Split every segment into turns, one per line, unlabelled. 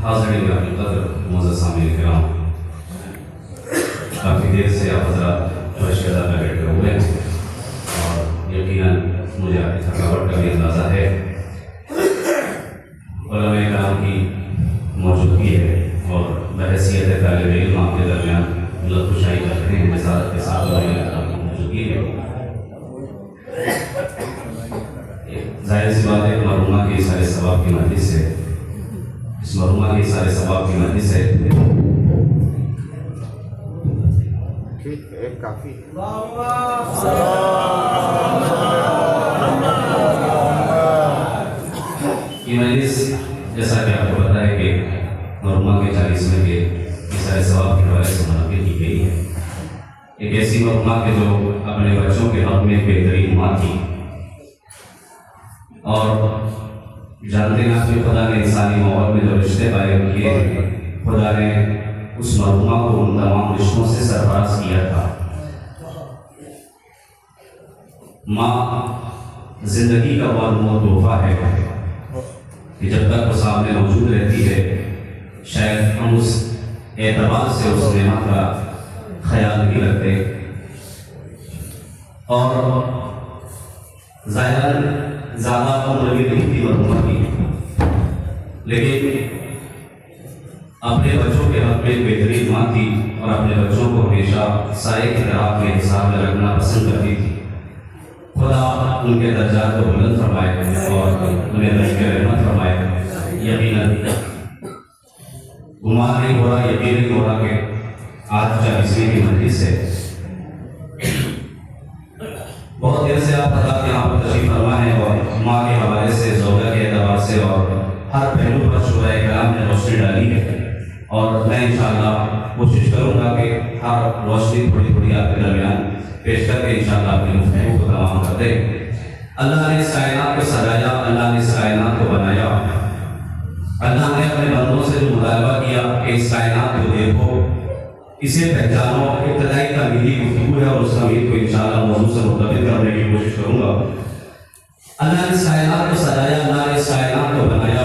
हाज़रीन कदर मोअज़्ज़ज़ सामीन किराम, काफ़ी देर से आप हज़रात मुश्किलात में बैठे हुए हैं और यकीनन मुझे आपकी थकावट का भी अंदाज़ा है। उलमाए किराम की मौजूदगी है और बहैसियत तालिब इल्म आपके दरमियान लुत्फ़-कुशाई कर रहे हैं। मिसाल के साथ उलमाए किराम की मौजूदगी है। ज़ाहिर सी बात है मरहुमा के सारे सवाब की मजलिस है। इस मरहुमा के सारे सवाब की मजलिस है।
ठीक है, काफी
ये मजलिस जैसा कि आपको पता है कि मरहुमा के 40वें के सारे सवाब के हवाले से मुनक़िद की गई है। एक ऐसी मरहुमा के जो अपने बच्चों के हक़ में बेहतरीन माँ थी और जानते हैं कि खुदा ने इंसानी माहौल में जो रिश्ते कायम किए, खुदा ने उस मरहुमा को उन तमाम रिश्तों से सरफराज किया था। माँ जिंदगी का बहुत तोहफा है कि जब तक वो सामने मौजूद रहती है शायद हम उस एतबार से उस नेमत का ख्याल नहीं रखते और ज़ाहिर ज़्यादा उम्र की नहीं थी मरहुमा की, लेकिन अपने बच्चों के हक़ में बेहतरीन माँ थी और अपने बच्चों को हमेशा साए की तरह अपने हिसाब में रखना पसंद करती थी। खुदा उनके दर्जात को बुलंद फरमाए और उन्हें रज़्क़ रहमत फरमाए। यकीनन गुमान नहीं हो रहा, यकीन नहीं हो रहा कि आज 40वीं की मजलिस है। बहुत देर से आप हज़रात यहाँ पर तशरीफ़ फरमा है और माँ के हवाले से, ज़ौजा के एतबार से और हर पहलू पर शुराए कलाम ने रोशनी डाली है और मैं इंशाअल्लाह कोशिश करूँगा कि हर रोशनी थोड़ी थोड़ी आपके दरमियान पेश करके इंशाअल्लाह अपनी गुफ्तगू को तमाम कर दे। अल्लाह ने इस कायनात को सजाया, अल्लाह ने इस कायनात को बनाया, अल्लाह ने अपने बंदों से जो मुतालबा किया कि इस कायनात को देखो, इसे पहचानो। इब्तदाई तमीदी गुफ्तगू है और उस तमीद को इंशाअल्लाह मौजूद से मुतबिक करने की कोशिश करूँगा। अल्लाह ने कायनात को सजाया, अल्लाह ने कायनात को बनाया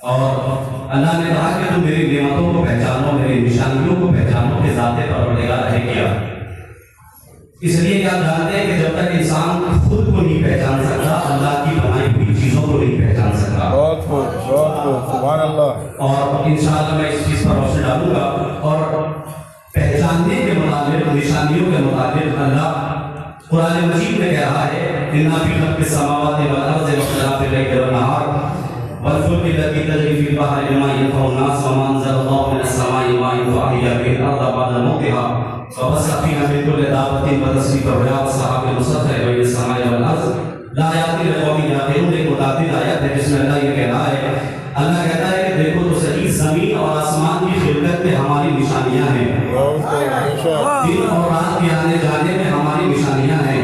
और अल्लाह ने कहा कि तुम मेरी नेमतों को पहचानो, मेरी निशानियों को पहचानो कि ज़ाते परवरदिगार है क्या। इसलिए क्या जानते हैं कि जब तक इंसान खुद को नहीं पहचान सकता, अल्लाह की बनाई हुई चीज़ों को नहीं पहचान सकता।
बहुत खूब, सुभान अल्लाह।
और इंशाअल्लाह मैं इस चीज़ पर रोशनी डालूंगा और पहचानने के मुताबिक, निशानियों के मुताबिक अल्लाह कुरान मजीद में कह रहा है, इन्ना फी खल्क़िस समावाति वल अर्ज़ि वख्तिलाफ़िल लैली वन नहार वल फुल्कि लती तजरी फ़िल बहरि बिमा यनफ़उ अन्नास व मा अंज़लल्लाहु मिनस समाइ माइन फ़अहया बिहिल अर्ज़ बअदा मौतिहा व बस्सा फ़ीहा मिन कुल्लि दाब्बतिन व तस्रीफ़िर रियाह व सहाबिल मुसख़्ख़रि बैन समाइ वल अर्ज़ लायातिन लिक़ौमिन याक़िलून। एक मुताबिद आयत है जिसमें अल्लाह ये कह रहा है, अल्लाह कहता है कि देखो तो सही ज़मीन और आसमान की खिलकत में हमारी निशानियाँ हैं, दिन और रात के आने जाने में हमारी निशानियाँ हैं,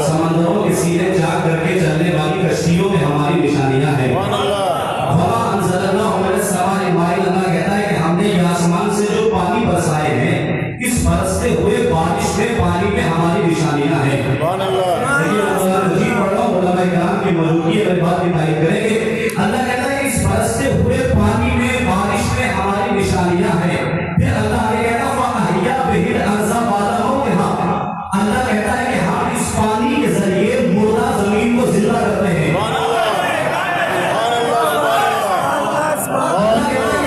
समंदरों के सीने जाग करके चलने वाली कश्तियों में हमारी निशानियाँ हैं। वमा अंज़लल्लाहु मिनस समाइ माइन, अल्लाह कहता है कि हमने ये आसमान से जो पानी बरसाए हैं, इस बरसते हुए बारिश में पानी में हमारी निशानियाँ हैं। की मौजूदगी में बात दिखाई करेंगे। अल्लाह कहता है इस बरसते हुए पानी में, बारिश में हमारी निशानियां हैं। फिर अल्लाह आगे कहता है फ़अहया बिहिल अर्ज़ बअदा मौतिहा, अल्लाह कहता है कि हम इस पानी के जरिए मुर्दा जमीन को जिंदा करते हैं।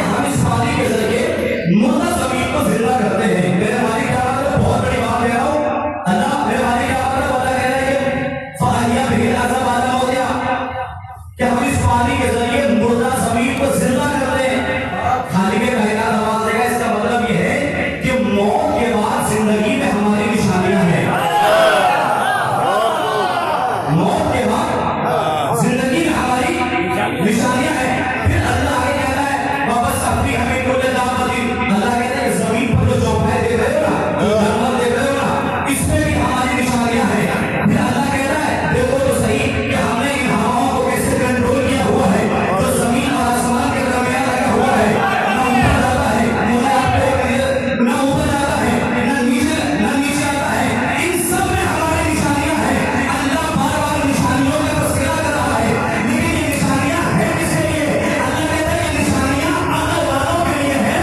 हम इस पानी के जरिए मुर्दा जमीन को जिंदा करते हैं। मेरे मालिक क्या बात है, बहुत बड़ी बात कह रहा हूँ। अल्लाह मेरे मालिक क्या बात है, अल्लाह कह रहा है कि फ़अहया बिहिल अर्ज़ बअदा मौतिहा, कि हम इस पानी के जरिए मुर्दा जमीन को जिंदा करते हैं। खालिक कायनात आवाज देगा, इसका मतलब यह है कि मौत के बाद जिंदगी में हमारी निशानियां हैं। मौत के बाद जिंदगी में हमारी निशानियां हैं। फिर अल्लाह आगे कहता है वापस अपनी हमें कुल्ले दावतिन, अल्लाह कहता है जमीन पर जो चौपाई देख रहे हो ना, जो जानवर देख रहे हो ना, इसमें भी हमारी निशानियां हैं। फिर अल्लाह कहता है देखो तो सही कि हमने इन हवाओं को कैसे कंट्रोल किया हुआ है, जो जमीन और आसमान के दरमियान लगा हुआ है, ना ऊपर जाता है, ना ऊपर जाता है, ना नीचे आता है। इन सब में हमारी निशानियां हैं। अल्लाह बार बार निशानियों का तज़किरा कर रहा है, लेकिन ये निशानियां हैं किसके लिए? अल्लाह कहता है ये निशानियां अकल वालों के लिए है।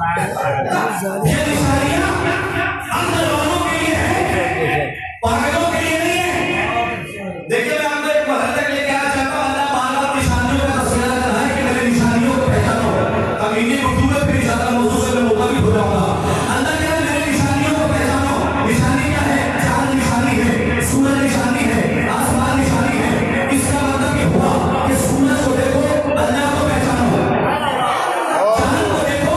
ये निशानियां अकल वालों के लिए है, पागलों के लिए नहीं है। देखिए मैं आपको एक मसला तक लेके आना चाहता हूँ। अल्लाह बार बार निशानियों का तज़किरा कर रहा है कि मेरी निशानियों को पहचानो। अब इन्हीं गुफ्तगू में फिर ज़्यादा मौजूद से मैं मुताबिक हो जाऊंगा। अल्लाह कह रहा है मेरी निशानियों को पहचानो। निशानी क्या है? चांद निशानी है, सूरज निशानी है, आसमान निशानी है। इसका मतलब ये हुआ कि सूरज को देखो, अल्लाह को पहचानो, चांद को देखो,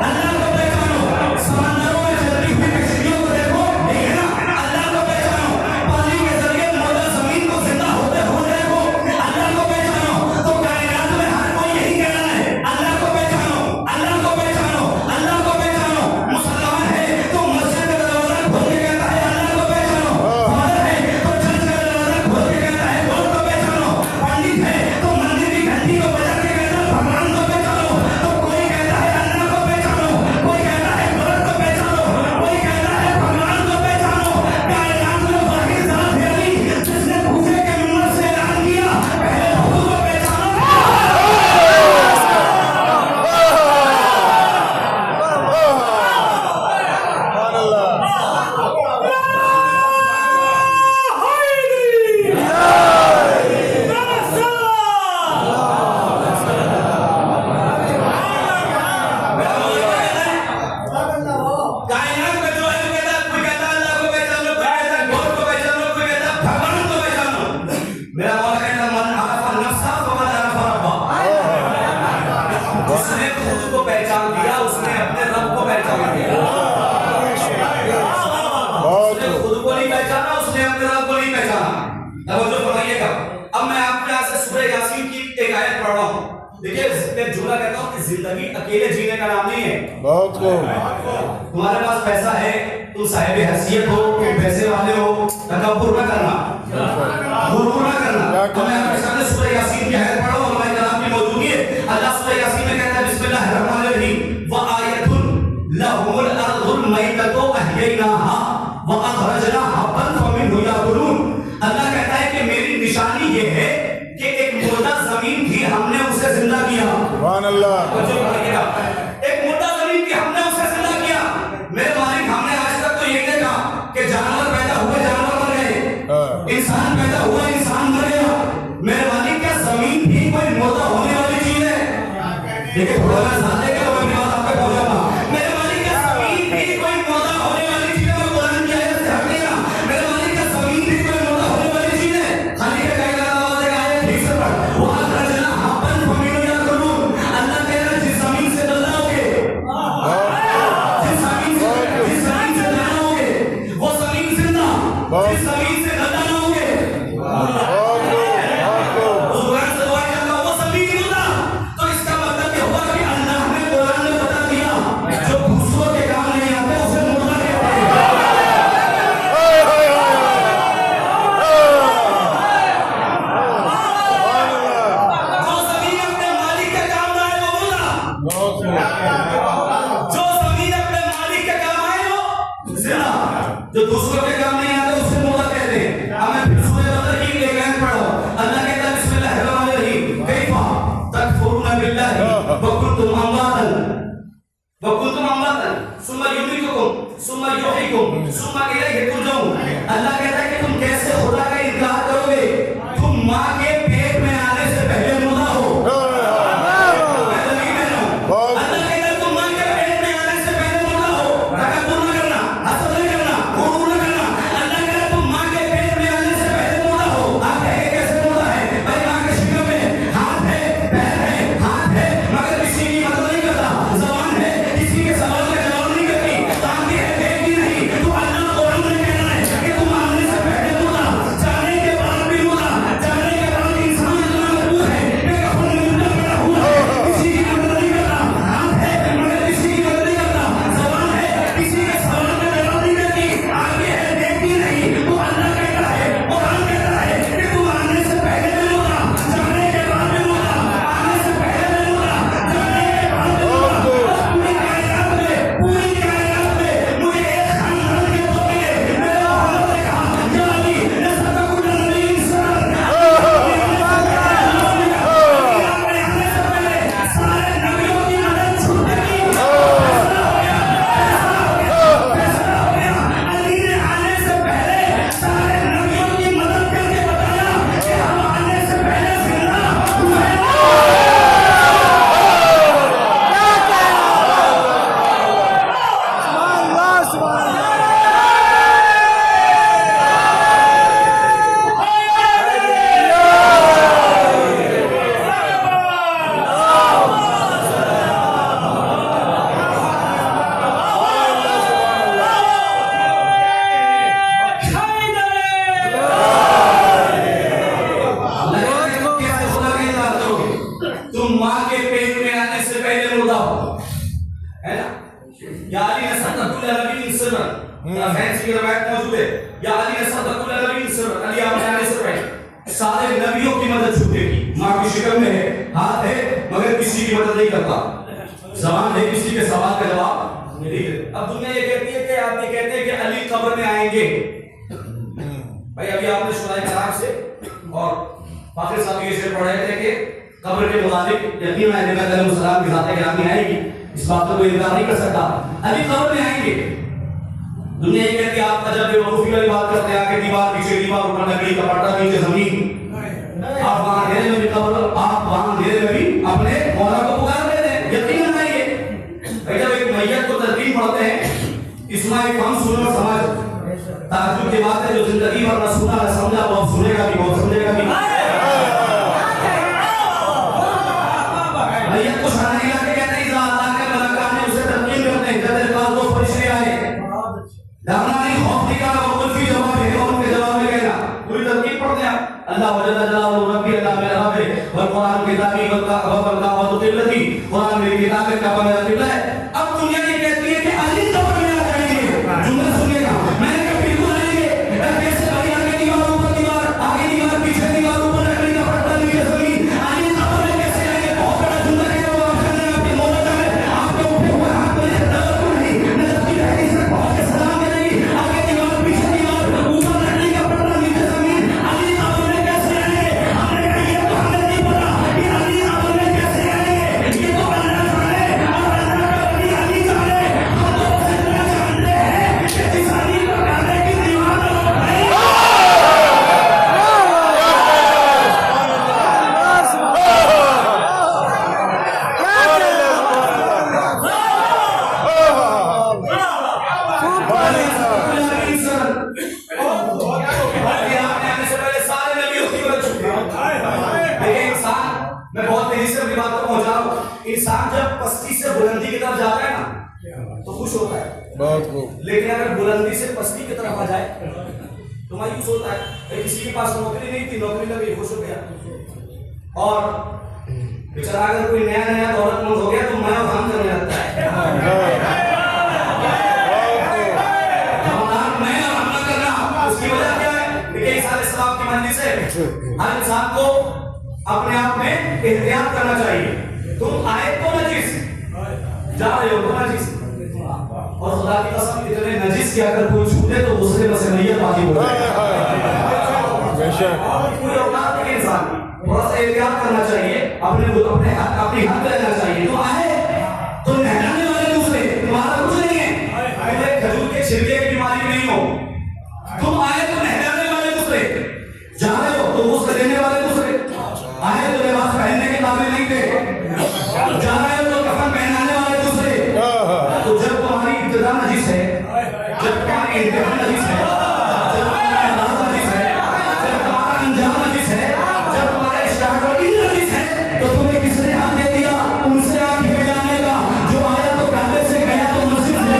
अल्लाह को पहचानो, समंदरों में चलती हुई कश्तियों को देखो, ठीक है ना, अल्लाह को पहचानो, पानी के जरिए मुर्दा जमीन को जिंदा होते हुए देखो, अल्लाह को पहचानो। तो कायनात में हर कोई यही कह रहा है अल्लाह को पहचानो, अल्लाह को पहचानो, अल्लाह को पहचानो। मुसलमान है तो मस्जिद का दरवाजा खोल के कहता है अल्लाह को पहचानो, फादर है तो चर्च का दरवाजा खोल के कहता है गॉड को पहचानो, पंडित है तो मंदिर की घंटी को बजा के कहता है भगवान को पहचानो। तो कोई कहता है अल्लाह को पहचानो, कोई कहता है गॉड को पहचानो, कोई कहता है भगवान को पहचानो। कायनात में वाहिद ज़ात है अली, जिसने भूखे के मिंबर से ऐलान किया पहले खुद को पहचानो। कायनात में जो है कहता है, कोई कहता है अल्लाह को पहचानो, कोई कहता है गॉड को पहचानो, कोई कहता है भगवान को पहचानो। मेरा मौला कहता है मन अरफ़ा नफ्सा फ़क़द अरफ़ा रब्बा, उसने खुद को पहचान दिया, उसने अपने रब को पहचान दिया। उसने खुद को नहीं पहचाना, उसने अपने रब को नहीं पहचाना। तवज्जो फरमाइएगा। अब मैं आपके यहाँ से सूरह यासीन की एक आयत पढ़ रहा हूँ। देखिए मैं जुमला कहता हूँ कि जिंदगी अकेले जीने का नाम नहीं है।
बहुत खूब।
तुम्हारे पास पैसा है, तुम साहिब हैसियत हो, तुम पैसे वाले हो, तकब्बुर न करना, गुरूर न करना। तो मैं आपके सामने सूरह यासीन की आयत पढ़ा हूँ, हमारे कलाम की मौजूदगी है। अल्लाह सूरह यासीन में कहता है बिस्मिल्लाहिर्रहमानिर्रहीम व आयतुन लहुम
बच्चों को पढ़िएगा। एक मुर्दा जमीन की हमने उसे जिंदा किया। मेरे मालिक हमने आज तक तो यही देखा कि जानवर पैदा हुए जानवर मर गए, इंसान पैदा हुआ इंसान मर गया। मेरे मालिक क्या जमीन भी कोई मुर्दा होने वाली चीज है? देखिए थोड़ा सा साथ लेके मैं अपनी बात आपको बोलूंगा। मेरे मालिक क्या जमीन भी कोई मुर्दा होने वाली चीज है? मैं कुरान की आयत से हटेगा। मेरे मालिक क्या जमीन भी कोई मुर्दा होने वाली चीज है? खाली का कहेगा आवाज एक आयत ठीक से पढ़। वो अखरजना हब्बन फमीनो या करून। अल्लाह कह रहा है जिस जमीन से दलाओगे, जिस जमीन से दलाओगे वो जमीन जिंदा, जिस जमीन से दलाओगे उस कुरान से दुआ करना वो जमीन मुर्दा। तो इसका मतलब ये हुआ कि अल्लाह ने कुरान में बता दिया जो दूसरों के काम नहीं आते उसे मुर्दा कहते हैं। जो जमीन अपने मालिक के काम आए वो मुर्दा, जो जमीन अपने मालिक के काम आए वो जिंदा, जो दूसरों के काम नहीं आते उसे मुर्दा कहते हैं। हमें फिर सूरह बदर की एक आयत पढ़ो। अल्लाह कहता है बिस्मिल्लाहिर्रहमानिर्रहीम कैफा तकफुरुना बिल्लाहि व कुंतुम अमवातन सुम्मा युमीतुकुम सुम्मा युहयिकुम सुम्मा इलैहि तुरजऊन। अल्लाह कहता है कि तुम कैसे खुदा का इनकार करोगे? तुम मां के पेट में आने से पहले मुर्दा हो। मैं तो नहीं कह रहा हूं। अल्लाह कहता है तुम मां के पेट में आने से पहले मुर्दा हो। तकब्बुर न करना, हसद न करना, गुरूर न करना। अल्लाह कहता है तुम मां के पेट में आने से पहले मुर्दा हो। आप कहेंगे कैसे मुर्दा है? भाई मां के शिकम में हाथ है, पैर है, हाथ है मगर किसी की मदद नहीं करता, जबान है किसी के सवाल का जवाब नहीं करती, आंखें है देखती नहीं। तो अल्लाह कुरान में कह रहा है कि तुम आने से पहले मुर्दा, जाने के बाद भी मुर्दा, जाने के बाद इंसान इतना मजबूर है कि कफन में मुर्दा पड़ा हुआ है, किसी की मदद नहीं करता, हाथ है मगर किसी की मदद नहीं करता, जबान है किसी के सवाल का जवाब नहीं देती, आंखें है देखती नहीं। तो अल्लाह कहता है कुरान कहता है कि तुम आने से पहले भी मुर्दा, जाने के बाद भी मुर्दा, आने से पहले भी मुर्दा, जाने के बाद भी मुर्दा। पूरी कायनात में मुझे एक खानदान के लोग मिले। मेरे मोहम्मद ने कहा या अली लस्तकुल नबी इंसान। अपने आने से पहले सारे नबियों की मदद छूट गई। फैसला हो गया। अली ने आने से पहले सारे नबियों की मदद करके बताया कि हम आने से पहले जिंदा हुए। तुम मां के पेट में आने से पहले मुर्दा हो, है ना? या अली ने सदकुल नबी सिरन, फैंसी की रवायत मौजूद है। या अली ने सदकुल नबी सिरन, अली आपने आने से पहले सारे नबियों की मदद छूटेगी। मां की शक्ल में है, हाथ है मगर किसी की मदद नहीं करता, जबान है किसी के सवाल का जवाब नहीं देता। अब दुनिया ये कहती है कि आप ये कहते हैं कि अली कब्र में आएंगे। भाई अभी आपने सुनाई खराब से और फाखिर साहब ये शेर पढ़े थे कि कब्र के मुताबिक यकीन है नबी अलैहिस्सलाम की ज़ात गिरामी आएगी, इस बात को कोई इनकार नहीं कर सकता। अली कब्र में आएंगे। दुनिया ये कहती है आप अजब बेवकूफी वाली बात करते हैं, आगे दीवार पीछे दीवार ऊपर लकड़ी का पर्दा नीचे जमीन। आप वहां अंधेरे में भी कब्र, आप वहां अंधेरे में भी अपने मौला को पुकार रहे थे। यकीन है ये भाई जब एक मैयत को तलकीन पढ़ते हैं इसमें एक हम सुनो और समझ ताज्जुब की बात है। जो जिंदगी भर न सुना न समझा वो अब सुनेगा भी, वो समझेगा भी। मैयत को शान नहीं लाके कहते हैं इज़ा अल्लाह के मलाका ने उसे तलकीन करते हैं जब तेरे पास दो फरिश्ते आए, डरना नहीं खौफ नहीं करना, वो कुल भी जवाब है और उनके जवाब में कहना पूरी तलकीन पढ़ते हैं। अल्लाह वजल्ला जलालुहु रब्बी अल्लाह मेरा रब है वल कुरान किताबी वल काबतु क़िबलती, कुरान मेरी किताब है, काबा मेरा क़िबला है। अब दुनिया ये कहती है कि अली कब्र में आ जाएंगे। जुमला सुनिएगा, मैंने कहा बिल्कुल आएंगे। कैसे भाई आगे दीवार ऊपर दीवार, आगे दीवार पीछे दीवार ऊपर लकड़ी का पर्दा नीचे जमीन, अली कब्र में कैसे आएंगे? बहुत बड़ा जुमला है वो आप करने आपके मौला का है, आपके उठे हुए हाथ में तवक्कुल नहीं, नजर की रहनी से बहुत के सलाम करेगी। आगे दीवार पीछे दीवार ऊपर लकड़ी का पर्दा नीचे जमीन, अली कब्र में कैसे आएंगे? हमने कहा ये तो हमें नहीं पता कि अली कब्र में कैसे आएंगे। ये तो अल्लाह इंसान जब पस्ती से बुलंदी की तरफ जाता है ना तो खुश होता है,
बहुत खूब।
लेकिन अगर बुलंदी से पस्ती की तरफ आ जाए तो मायूस होता है। किसी के पास नौकरी नहीं थी, नौकरी लगी, खुश हो गया। और बेचारा अगर कोई नया नया दौलतमंद हो गया तो मैं काम करने लगता है। मैं आराम ना करना, उसकी वजह क्या है? देखिए इस इस्लाम की मंजिल से हर इंसान को अपने आप में एहतियात करना चाहिए। तुम आए तो नजीस, जा रहे हो तो नजीस, और खुदा की कसम इतने नजीस कि अगर कोई छूटे तो दूसरे में से नहीं बाकी हो जाए। कोई औकात नहीं इंसान, थोड़ा सा एहतियात करना चाहिए, अपनी हद रहना चाहिए। तो आए तो नहलाने वाले दूसरे, तुम्हारा कुछ नहीं है, तुम्हें खजूर के छिलके की बीमारी नहीं हो। तुम आए तो नहलाने वाले दूसरे, जा रहे हो तो उसको देने वाले दूसरे, आए तो लिबास पहनने के काबिल नहीं थे, जा रहे हो तो कफन पहनाने वाले दूसरे। तो जब तुम्हारी इब्तिदा नजीस है, जब तुम्हारी इंतहा नजीस है, जब तुम्हारा अंदाज नजीस है, जब तुम्हारा अंजाम नजीस है, जब तुम्हारा स्टार्टिंग नजीस है, तो तुम्हें किसने हाथ दे दिया उनसे आंखें मिलाने का? जो आया तो काबे से गया तो मस्जिद से।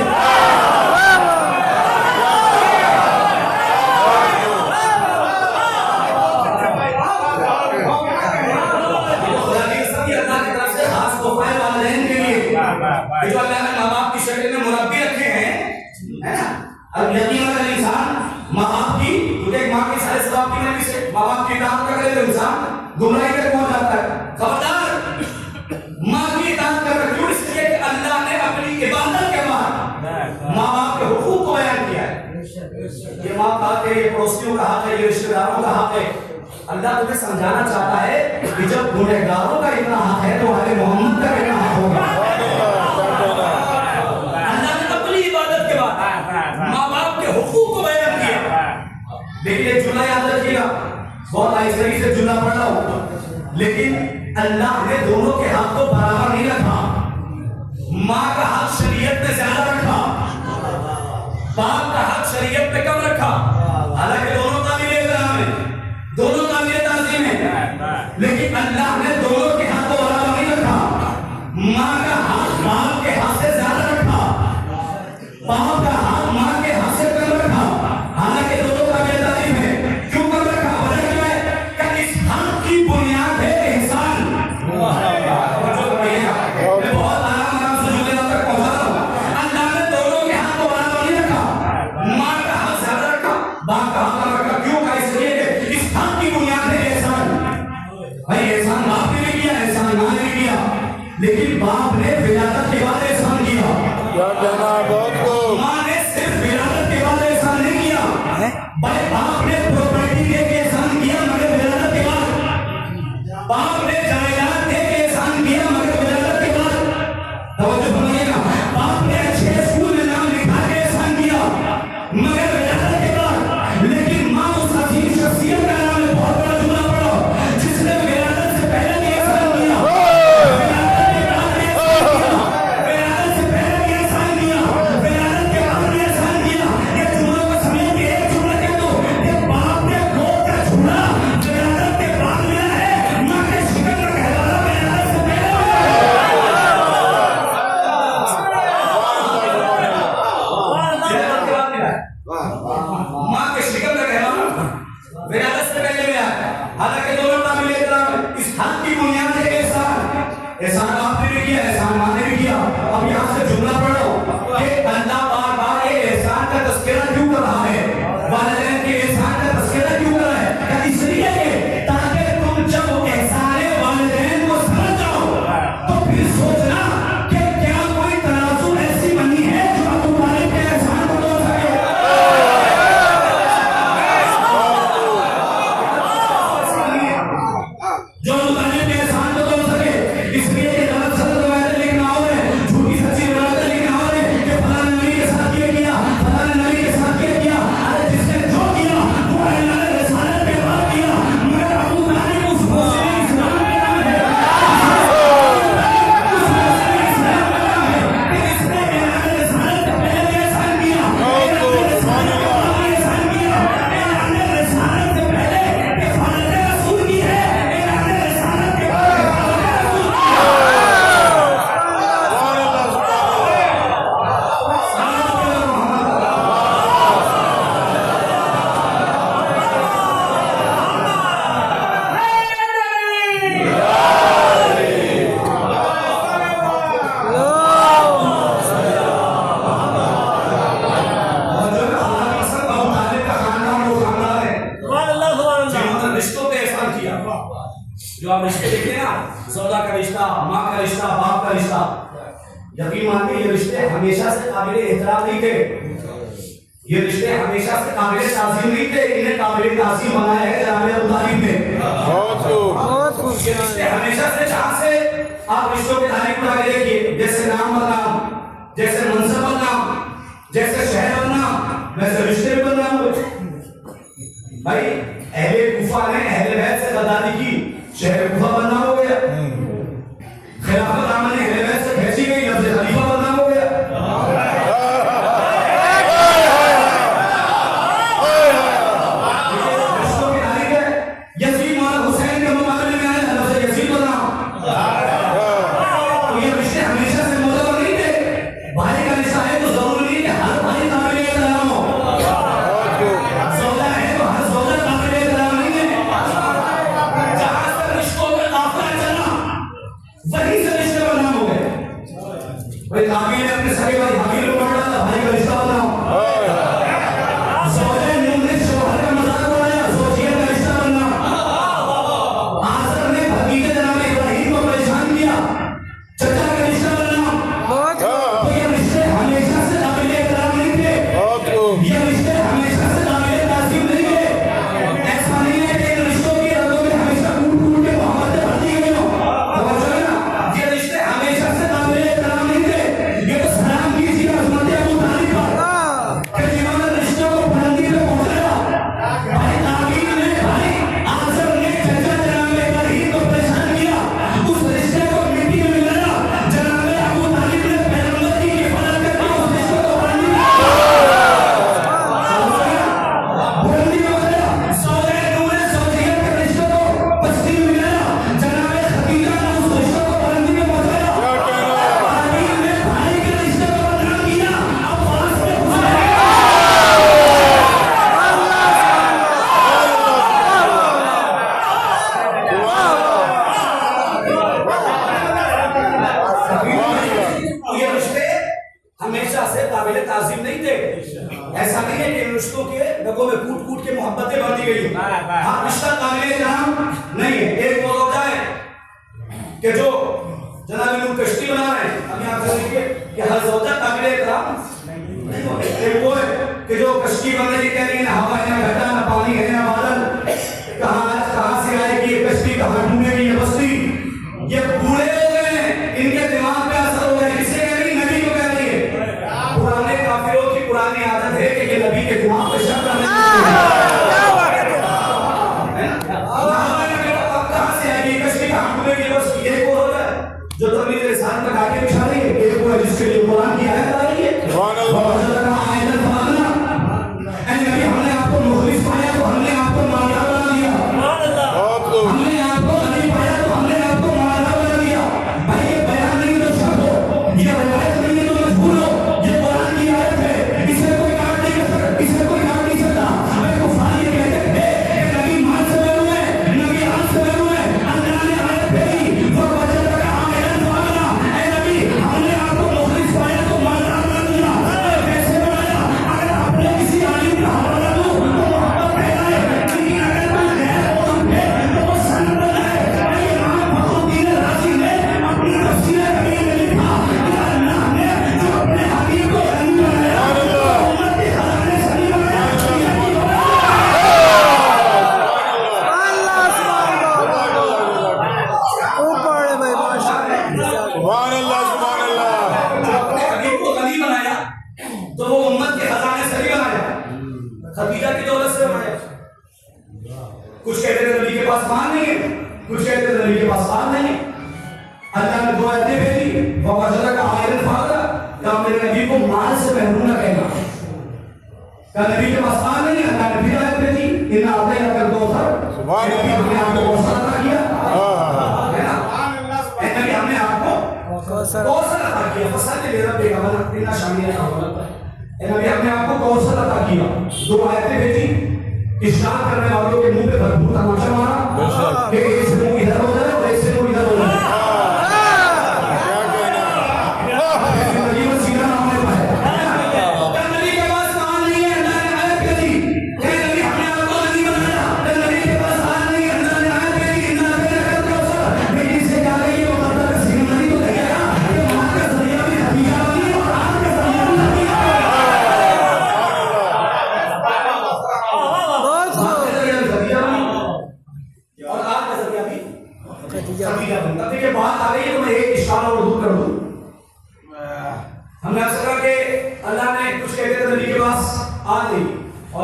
जो अल्लाह ने माँ बाप की शक्ल में मुरब्बी रखे हैं, है ना? अब यकीन वाला इंसान माँ बाप की, क्योंकि एक माँ की सारे सवाब की नबी से माँ बाप की इताअत कर ले तो इंसान गुमराही तक पहुंच जाता है। खबरदार, माँ की इताअत कर रखी हो इसलिए कि अल्लाह ने अपनी इबादत के बाद माँ बाप के हुकूक को बयान किया है। ये माँ का हक है, ये पड़ोसियों का हक है, ये रिश्तेदारों का हक है। अल्लाह तुम्हें समझाना चाहता है कि जब गुनहगारों का इतना हक है तो आगे मोहम्मद का कितना हक होगा। अल्लाह ने अपनी इबादत के बाद माँ बाप के हुकूक को बयान किया। देखिए जुमला याद रखिएगा, बहुत आहिस्ते से जुमला पढ़ रहा हूं, लेकिन अल्लाह ने दोनों के हक को बराबर नहीं रखा। माँ का हक शरीयत में ज्यादा रखा, बाप का हक शरीयत में कम रखा। हालांकि दोनों काबिल एहतराम है, दोनों काबिल ताज़ीम है, लेकिन अल्लाह ने दोनों के हक को बराबर नहीं रखा। माँ का हक बाप के हक से ज्यादा रखा, बाप का हक माँ के हक से कम रखा। हालांकि दोनों काबिल ताज़ीम है। क्यों कम रखा? वजह क्या है? कि इस हक की बुनियाद है एहसान। मैं बहुत आराम से जुमले तक पहुंचा रहा हूं। अल्लाह ने दोनों के हक को बराबर नहीं रखा, माँ का हक ज्यादा रखा, बाप का हक कम रखा। क्यों का? इसलिए कि इस हक की बुनियाद है एहसान। भाई एहसान बाप ने भी किया, एहसान माँ ने भी किया, लेकिन बाप ने विलादत के बाद एहसान किया।
क्या कहना है? बहुत खूब।
माँ ने सिर्फ विलादत के बाद एहसान नहीं किया, भाई बाप ने प्रॉपर्टी दे के एहसान किया मगर विलादत के बाद। बाप ने जायदाद दे के एहसान किया मगर विलादत के बाद। तवज्जो फरमाइएगा, बाप ने अच्छे स्कूल में नाम लिखा के एहसान किया मगर विलादत के बाद। लेकिन माँ उस अजीम शख्सियत का नाम है, बहुत बड़ा जुमला पढ़ो, जिसने विलादत से पहले भी एहसान किया, विलादत के बाद भी एहसान किया, विलादत से पहले भी एहसान किया, विलादत के बाद भी एहसान किया। ये जुमलों को समेट के एक जुमला कह दो, ये यकीन मानिए ये रिश्ते हमेशा से काबिल एहतराम नहीं थे, ये रिश्ते हमेशा से काबिल ताज़ीम नहीं थे, इन्हें काबिल ताज़ीम बनाया है जनाब अबू तालिब ने। ये रिश्ते हमेशा से, जहां से आप रिश्तों के तारीख को आगे देखिए, जैसे नाम बदनाम, जैसे मनसब बदनाम, जैसे शहर बदनाम, वैसे रिश्ते भी बदनाम हुए। भाई अहले कूफा ने अहले बैत से गद्दारी की, शहर कूफा बदनाम हो गया। खिलाफत आमन ने अहले बैत से खींची गई, लफ्ज़ खलीफा बदनाम हो गया। रिश्तों की तारीख है, यजीद और हुसैन के मुकाबले में आया लफ्ज़ यजीद बदनाम। तो ये रिश्ते हमेशा से मोहब्बत नहीं थे। भाई का रिश्ता है तो जरूरी नहीं कि हर भाई काबिल एहतराम हो, सौदा है तो हर सौदा काबिल एहतराम नहीं है। जहां से रिश्तों में काफिला चला, वहीं से रिश्ते बदनाम हो गए। भाई काबिल ने अपने सगे भाई हाकिम को पकड़ डाला, भाई का रिश्ता बदनाम। सौदे ने शौहर का मजाक उड़ाया, सोचिए का रिश्ता बदनाम। आसर ने भतीजे जनाब इब्राहिम को परेशान किया, चचा का रिश्ता बदनाम। तो ये रिश्ते हमेशा से काबिल एहतराम नहीं थे, ये रिश्ते हमेशा से काबिल ताज़ीम नहीं थे। ऐसा नहीं है कि इन रिश्तों की रगों में हमेशा कूट-कूट के मोहब्बतें भरती गई हों। समझ रहे ना? ये रिश्ते हमेशा से काबिल एहतराम नहीं थे। ये तो सलाम कीजिए हज़रत अबू तालिब पर कि जिन्होंने रिश्तों को बुलंदी पे पहुंचाया। भाई ताकीद ने, भाई आसर ने चचा जनाब इब्राहिम को परेशान किया, उस रिश्ते को मिट्टी में मिलाया। जनाब अबू तालिब ने पैगंबर की हिफाजत करके उस रिश्ते को बुलंदी में बनाया। सौदे नूरे सौदियत के रिश्ते को बस्ती में मिलाया। जनाब खदीजा ने उस रिश्ते को बुलंदी में पहुंचाया। ताकीद ने भाई के रिश्ते को बदनाम किया। अब्बास ने हुसैन ये रिश्ते हमेशा से काबिल ताज़ीम नहीं थे। ऐसा नहीं है कि इन रिश्तों के रगों में कूट-कूट के मोहब्बतें भर दी गई। हाँ, रिश्ता काबिल एहतराम नहीं है। एक वो होता है कि जो जनाब लोग कश्ती बना रहे हैं, अभी आप देखिए कि हर सौदा काबिल एहतराम नहीं होता। एक वो है कि जो कश्ती बन रही कह रही है, ना हवा है, ना घटा, ना पानी है, ना बादल, कहाँ से आएगी ये कश्ती, कहाँ डूबेगी ये बस्ती। ये बूढ़े हो गए हैं, इनके दिमाग पे असर हो गया। किसे कह रही? नबी को कह रही है। पुराने काफिरों की पुरानी आदत है कि ये नबी के दिमाग पे शक करने कहाँ से आएगी कश्ती, कहाँ डूबेगी बस। एक वो होता है जो तबलीग रिसालत तक आगे बिछा रही है, एक वो है जिसके लिए कुरान की आयत आ रही है। हमने आपको मुखलिस पाया तो हमने आपको मालिया बना दिया, हमने आपको नबी पाया तो हमने आपको मालिया बना दिया। भाई ये बयान नहीं तो शक हो, ये रिवायत नहीं है तो मजबूर हो, ये कुरान की आयत है, इसे कोई काट नहीं सकता, इसे कोई काट नहीं सकता। हमें कुफार ये कहते थे कि नबी मान से बने हुए हैं, नबी हाथ से बने हुए हैं। अल्लाह ने आयत भेजी, वो वजह लगा आयत वाला, ऐ नबी हमने आपको मुखलिस पाया तो मालिया बना दिया। कैसे बनाया? अगर आपने किसी आलिम का हवाला दो तो मोहब्बत पैदा है, लेकिन अगर कोई गैर मौजूद है तो वो सनद है। इमाम फखरुद्दीन राज़ी ने अपनी तफसीर कबीर में लिखा कि अल्लाह ने जो अपने हबीब को नबी बनाया, उम्मत के खजाने सनी बनाया, जो अपने हबीब को नबी बनाया तो वो उम्मत के खजाने सनी बनाया। खदीजा की दौलत से बनाया। कुछ कहते थे नबी के पास माल नहीं है, कुछ कहते थे नबी के पास माल नहीं है। अल्लाह ने दो आयतें भेजी, ववजदक आयतन फादा, क्या मेरे नबी को माल से महरूम न कहना। क्या नबी के पास माल नहीं है? अल्लाह ने फिर आयत भेजी, इन्ना आतैना कल कौसर, नबी हमने आपको कौसर अता किया, है ना? नबी हमने आपको कौसर अता किया। फसल ले रब्बिक वला इन्ना शामिल है। नबी हमने आपको कौसर अता किया। दो आयतें भेजी, इस्लाम करने वालों के मुंह पे भरपूर तमाचा मारा कि एक से मुंह इधर हो जाए और एक से मुंह इधर हो जाए। नबी को सीधा नाम ले पाए। नबी के पास माल नहीं है, अल्लाह ने आयत भेजी, नबी हमने आपको नबी बनाया। नबी के पास माल नहीं है, अल्लाह ने आयत भेजी, इन्ना आतैना कल कौसर। नबी से क्या गई वो कदर का सिग्नल नहीं तो देगा कि माल का जरिया भी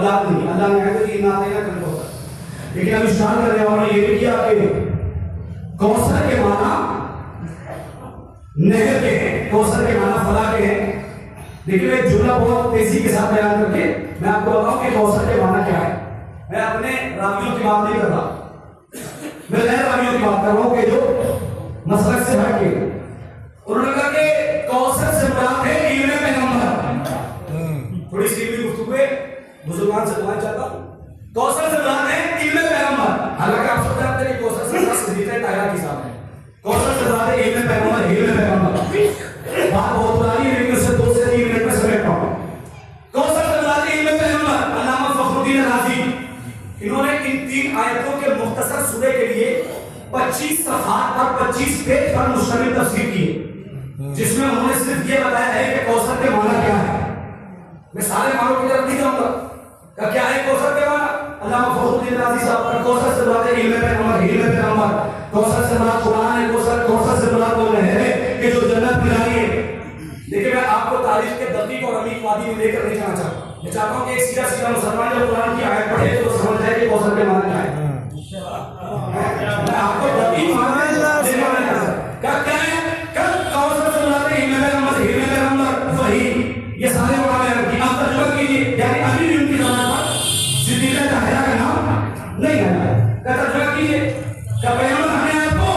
औलाद नहीं। अल्लाह ने कहा कि ना देना कल कौसर, लेकिन अब स्टार्ट करने वालों ये भी किया कि कौसर के माना नहर के हैं, कौसर के माना फला के हैं। देखिए मैं जुमला बहुत तेजी के साथ बयान करके मैं आपको बताऊं कि कौसर के माना क्या है। मैं अपने रावियों की बात नहीं कर रहा, मैं नए रावियों की बात कर रहा हूं कि जो मसलक से हट के उन्होंने कहा कि कौसर से मुराद है इल्म पैगंबर। थोड़ी सी भी गुफ्तगू है बुजुर्गान से दुआ चाहता हूं। कौसर से मुराद है इल्म पैगंबर। हालांकि आप सब जानते हैं कि कौसर से मुराद सीधे ताया के साथ है। कौसर से मुराद है इल्म पैगंबर, इल्म पैगंबर। बात बहुत पुरानी है लेकिन उससे 2 से 3 मिनट में समेटता हूं। कौसर से मुराद है इल्म पैगंबर। अल्लामा फखरुद्दीन राज़ी इन्होंने इन 3 आयतों के मुख्तसर सूरे के लिए 25 सफ़हात और 25 पेज पर मुश्तमिल तफसीर की, जिसमें उन्होंने सिर्फ ये बताया है कि कौसर के माना क्या है। मैं सारे मानों की तरफ नहीं जाऊंगा कि क्या है कौसर के माना। अल्लामा फखरुद्दीन राज़ी साहब का कौसर से मुराद है इल्म पैगंबर, इल्म पैगंबर। कौसर से मुराद कुरान है, कौसर से मुराद वो नहर है कि जो जन्नत पिलानी है। देखिए मैं आपको तारीख के दकीक और अमीक वादी में लेकर नहीं जाना चाहता। मैं चाहता हूं कि एक सीधा सीधा मुसलमान जब कुरान की आयत पढ़े तो समझ जाए कि कौसर के माना क्या है। मैं आपको दकीक माना क्या क्या है कौसर से मुराद है इल्म पैगंबर, इल्म पैगंबर वही ये सारे माने की आप तर्जुमा कीजिए। यानी अभी भी उनकी ज़माना पर सिद्दीक़ ताहिरा का नाम नहीं आया का तर्जुमा कीजिए का पैगंबर हमने आपको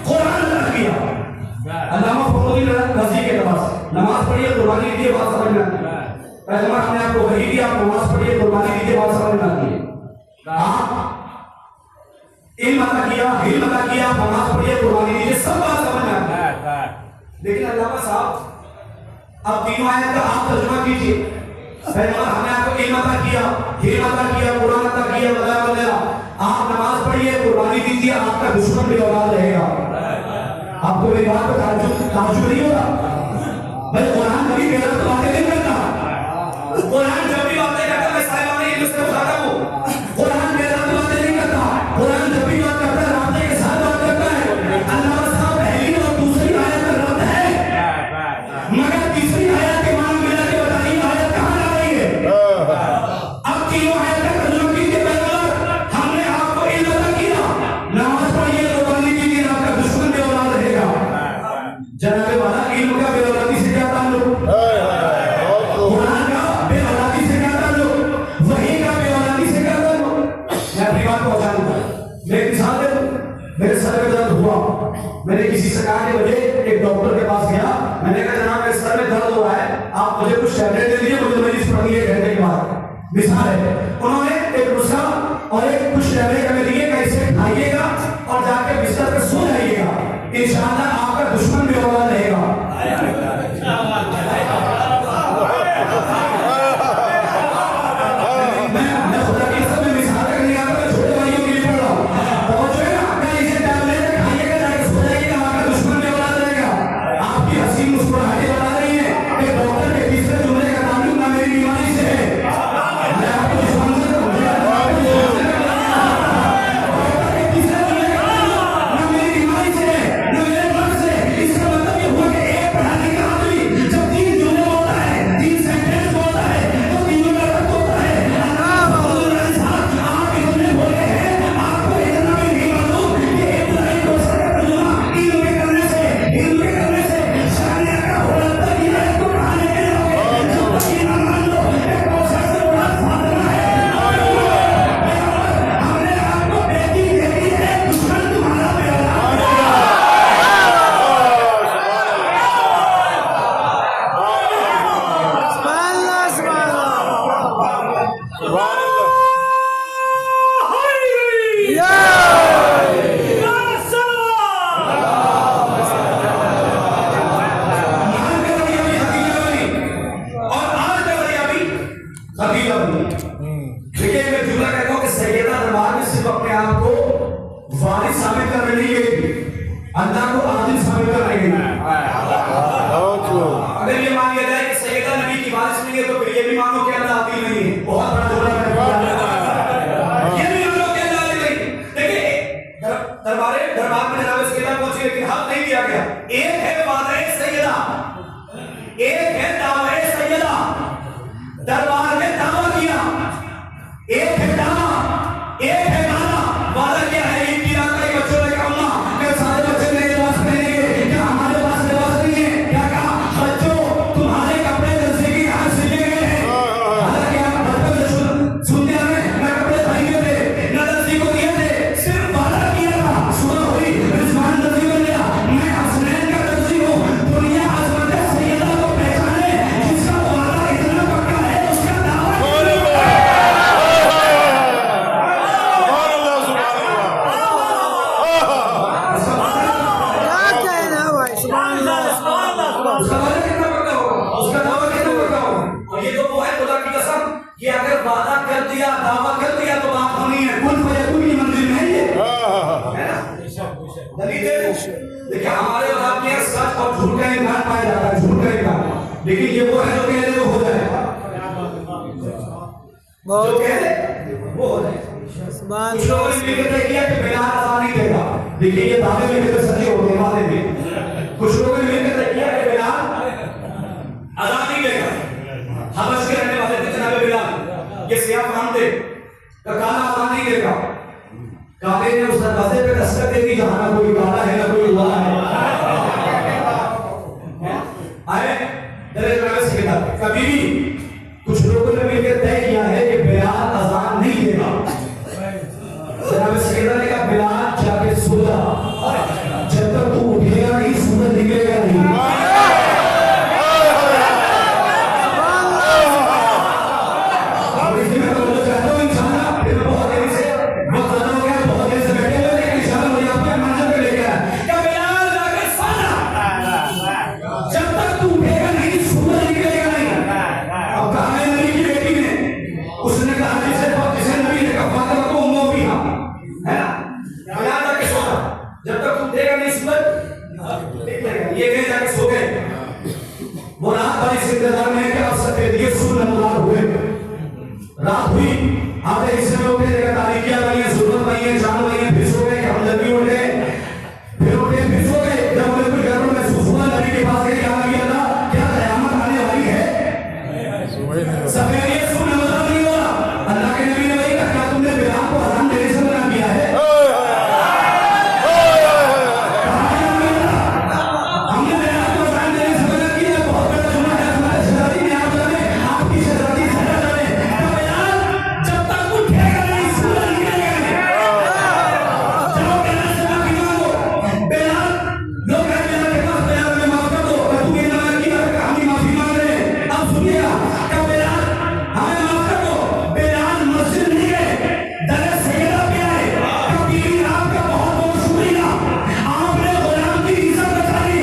कुरान अता किया। अल्लामा फखरुद्दीन राज़ी के पास नमाज पढ़िए कुर्बानी दीजिए बात समझ में आती है। पैगंबर हमने आपको वही दिया, आप नमाज पढ़िए कुर्बानी दीजिए बात समझ में आती है। इल्म अता किया, इल्म अता किया, नमाज पढ़िए कुर्बानी दीजिए सब बात समझ में आती है। लेकिन अल्लामा साहब अब तीनों आयत का आप तर्जुमा कीजिए। पैगंबर हमने आपको इल्म अता किया, कुरान अता किया वगैरह वगैरह। आप नमाज पढ़िए कुर्बानी दीजिए, आपका दुश्मन भी औलाद रहेगा। आपको मेरी बात पर ताज्जुब नहीं होगा? भाई कुरान कभी गलत बातें नहीं करता। कुरान जब भी बातें करता मैं साहिबान इल्म से बताता हूं, कुरान गलत बातें नहीं करता। कुरान जब भी बात करता है रास्ते के साथ बात करता है। अल्लाह साहब पहली और दूसरी आयत का रद्द है, मगर तीसरी आयत के मान मिला के बताइए आयत कहां जा रही है। अब तीनों आयत का तर्जुमा कीजिए। पैगंबर हमने आपको इल्म अता किया, नमाज पढ़िए कुर्बानी दीजिए, आपका दुश्मन भी औलाद रहेगा। जनाब वाला इल्म का बेऔलादी से क्या ताल्लुक, कुरान का बेऔलादी से क्या ताल्लुक, वही का बेऔलादी से क्या ताल्लुक। मैं अपनी बात पहुंचा दूंगा। मैं एक मिसाल दे दूं। मेरे सर में दर्द हुआ, मैंने किसी से कहा कि मुझे एक डॉक्टर के पास गया। मैंने कहा जनाब मेरे सर में दर्द हो रहा है, आप मुझे कुछ टैबलेट दे दीजिए, मुझे मरीज पड़ेगी 1 घंटे के बाद। मिसाल है, उन्होंने एक नुस्खा और एक कुछ टैबलेट हमें दिए, कैसे खाइएगा और जाके बिस्तर पे सो जाइएगा, इंशाअल्लाह आपका दुश्मन भी औलाद रहेगा। मैं खुदा की कसम में मिसाल करने आता मैं छोटे भाइयों के लिए पढ़ रहा हूं। पहुंचो ना क्या इसे टैबलेट खाइएगा, जाके सो जाइएगा, आपका दुश्मन भी औलाद रहेगा। आपकी हंसी मुस्कुराहटें बता रही है कि डॉक्टर के तीसरे जुमले का ताल्लुक ना मेरी बीमारी से है। मैं आपको दुश्मन से देखिए मैं जुमला कहता हूं कि सैयदा दरबार में सिर्फ अपने आप को वारिस साबित करने नहीं गई, अल्लाह को आदिल साबित करने गई। अगर ये मान लिया जाए कि सैयदा नबी की वारिस नहीं है तो फिर ये भी मानो कि अल्लाह आदिल नहीं है। बहुत बड़ा जुमला है, ये भी मानो कि अल्लाह आदिल नहीं। देखिए दरबार में जनाब सैयदा पहुंची लेकिन हक नहीं दिया गया। एक है वादे सैयदा, एक है दावे सैयदा। दरबार में दावा किया एक है दाना, एक है गाना। वादा क्या है ईद की रात में बच्चों ने कहा अम्मा क्या सारे बच्चे नए लिबास पहनेंगे, क्या हमारे पास लिबास नहीं है? क्या कहा बच्चों तुम्हारे कपड़े दर्जी के यहाँ सिले गए हैं। हालांकि आप बचपन से सुनते आ रहे हैं ना कपड़े खरीदे थे ना दर्जी को दिए थे, सिर्फ वादा किया था। सुबह हुई रिजवान दर्जी बन गया, मैं हसनैन का दर्जी हूँ। दुनिया अजमत सैयदा को पहचाने जिसका वादा इतना पक्का है उसका दावा उसका वादा कितना पक्का होगा, उसका दावा कितना पक्का होगा। और ये तो वो है खुदा की कसम कि अगर वादा कर दिया दावा कर दिया तो बात होनी है। कुल फयकुन की मंजिल में है ये, है ना। देखिए हमारे और आपके यहाँ सच और झूठ का इम्कान पाया जाता है, झूठ का इम्कान, लेकिन ये वो है जो कह दे वो हो जाए, जो कह दे वो हो जाए। कुछ लोगों ने मिलकर तय किया कि बिलाल अज़ान नहीं देगा। देखिए ये दावे मिलकर सच्चे होते हैं वादे में। कुछ लोगों ने मिलकर तय किया कि बिलाल अज़ान नहीं देगा। हबश के रहने वाले थे जनाब बिलाल, ये सियाह फराम थे, काला अज़ान नहीं देगा। काले ने उस दरवाजे पे दस्तक दे दी जहां ना कोई काला है ना कोई हुआ है। आए दरे जनाब से कहता कभी भी कुछ लोगों ने मिलकर तय किया है कि बिलाल अज़ान नहीं देगा। जनाब सैयदा ने कहा बिलाल जाके सो जा, जब तक तू उठेगा नहीं सूरज निकलेगा नहीं। और इसलिए मैं तो चाहता हूँ इंशाअल्लाह फिर बहुत देरी से बहुत ज़्यादा हो गया, बहुत देर से बैठे हुए, लेकिन इंशाअल्लाह मुझे आपके मंजिल पे लेके आया क्या बिलाल जाके सो जा, जब तक तू उठेगा नहीं सूरज निकलेगा नहीं। अब कहा है नबी की बेटी ने, उसने कहा जिसे नबी ने कहा फातिमा को उम्मो भी हाँ, है ना। बिलाल जाके सो जा, जब तक तू उठेगा नहीं सूरज निकलेगा। ये कहे जाके सो गए। वो रात भर इस इंतजार में कि अब सफेद ये सूरज नमदार हुए। रात हुई, आधे हिस्से में उठे, देखा तारीखियां बनी है, जुल्मत बनी है, चांद बनी है, फिर सो गए, हमदर्दी उठे, फिर उठे, फिर सो गए। जब उन्हें कुछ गड़बड़ महसूस हुआ, नबी के पास गए, क्या नबी अल्लाह क्या कयामत आने वाली है? सफेद ये सूरज नमदार नहीं हुआ। अल्लाह के नबी ने वही कहा क्या तुमने बिलाल को अज़ान देने से मना किया है? हमने बिलाल को अज़ान देने से मना किया, बहुत बड़ा जुर्म है। हमारे शहजादी ने आप जाने, आपकी शहजादी सहरा जाने, क्या बिलाल जब तक उठेगा नहीं सूरज निकलेगा नहीं। चलो बिलाल से माफी मांगो। बिलाल लोग हैं बिलाल के पास, बिलाल में माफ कर दो, तू ये ना किया, हम ही माफी मांग रहे हैं। अब सुनिएगा क्या बिलाल हमें माफ कर दो। बिलाल मस्जिद नहीं गए, दरे सैयदा पे आए। कभी आपका बहुत बहुत शुक्रिया, आपने गुलाम की इज्जत बचा ली।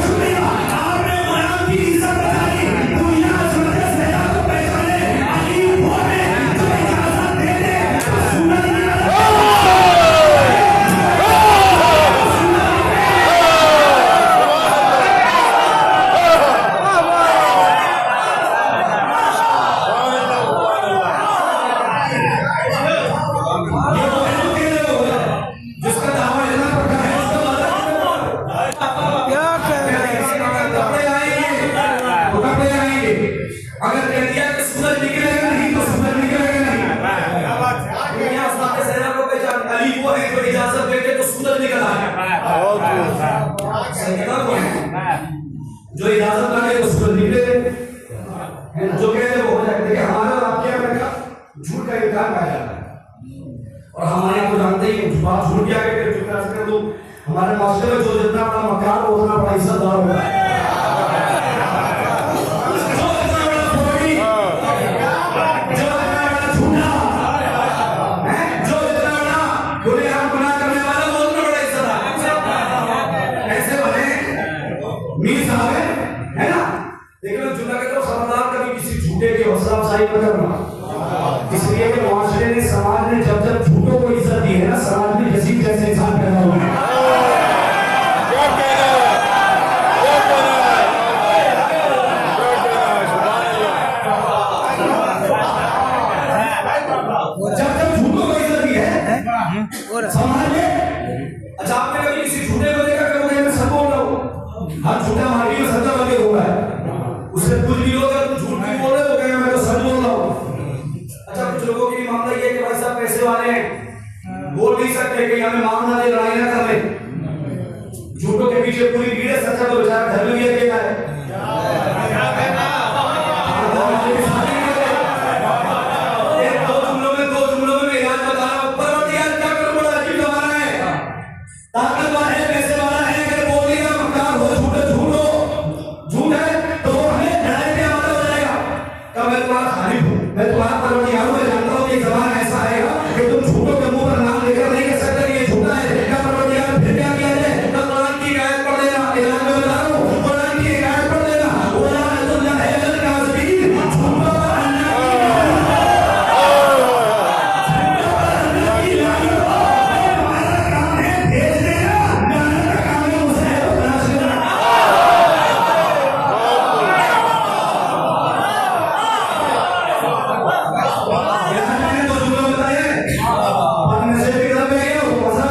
शुक्रिया, आपने गुलाम की इज्जत बचा ली। दुनिया अज़मत सैयदा को पहचाने अली वो है जो इजाजत दे दे सूरज जिसका दावा इतना पक्का है, उसका वादा कपड़े आएंगे तो कपड़े आएंगे। अगर कह दिया कि सूरज निकलेगा नहीं तो सूरज निकलेगा नहीं। दुनिया उस्ताद सैयदा को पहचान अली वो है जो इजाजत देते तो सूरज निकल आए। सैयदा वो है जो इजाजत ना दे तो सूरज निकले, जो कहते वो हो जाए। देखिए हमारा और आपके यहाँ का झूठ का इम्कान पाया जाता है, और हमारे यहाँ तो जानते ही बात झूठ क्या कहते हैं, झूठ कर दो। हमारे मास्टर में जो जितना बड़ा मकान हो उतना बड़ा इज्जतदार होगा। जो इतना बड़ा फोड़ी, जो इतना बड़ा झूठा है, जो इतना बड़ा गुनहगार गुनाह करने वाला वो उतना बड़ा इज्जतदार। ऐसे बने मीर साहब है ना। लेकिन जुम्मा के तो खबरदार कभी किसी झूठे की हौसला अफजाई मत करना, इसलिए कि मुआशरे ने समाज ने जब जब झूठों को इज्जत दी है ना, समाज में यजीद जैसे इंसान पैदा हुए हैं। जब जब झूठों को इज्जत दी है समाज में। अच्छा आपने कभी किसी झूठे को देखा कि वो मैं सब बोल रहा हूँ, हर झूठा मार्गी में सत्ता बंदे हुआ है, उससे कुछ भी होगा तुम झूठ भी बोल रहे हो, झूठों के पीछे पूरी भीड़ है, सच्चा तो बेचारा घर में भी अकेला है। दो जुमलों में इलाज बता रहा हूं। परवरदिगार क्या करूं, बड़ा अजीब जमाना है, ताकतवर है, पैसे वाला है, अगर बोल दिया मक्कार हो, झूठ है तो हमें डायरेक्ट हमारा हो जाएगा। कब मैं तुम्हारा खालिक हूं, मैं तुम्हारा परवरदिगार हूं, मैं जानता हूं कि जमाना ऐसा आएगा कि तुम झूठों के मुंह पर नाम लेकर नहीं कह सकते ये झूठा है। क्या परवरदिगार फिर क्या किया जाए, तो कुरान की आयत पढ़ देना, इलाज में बता रहा हूं, कुरान की आयत पढ़ देना, वलाअतुल्लाह अल काज़िबीन, झूठों पर अल्लाह की लानत, हमारा काम है भेज देना, लानत का काम है मुझे तलाश करना। यहाँ मैंने दो जुमले बताए हैं, और नशे की तरफ में गया वो मसला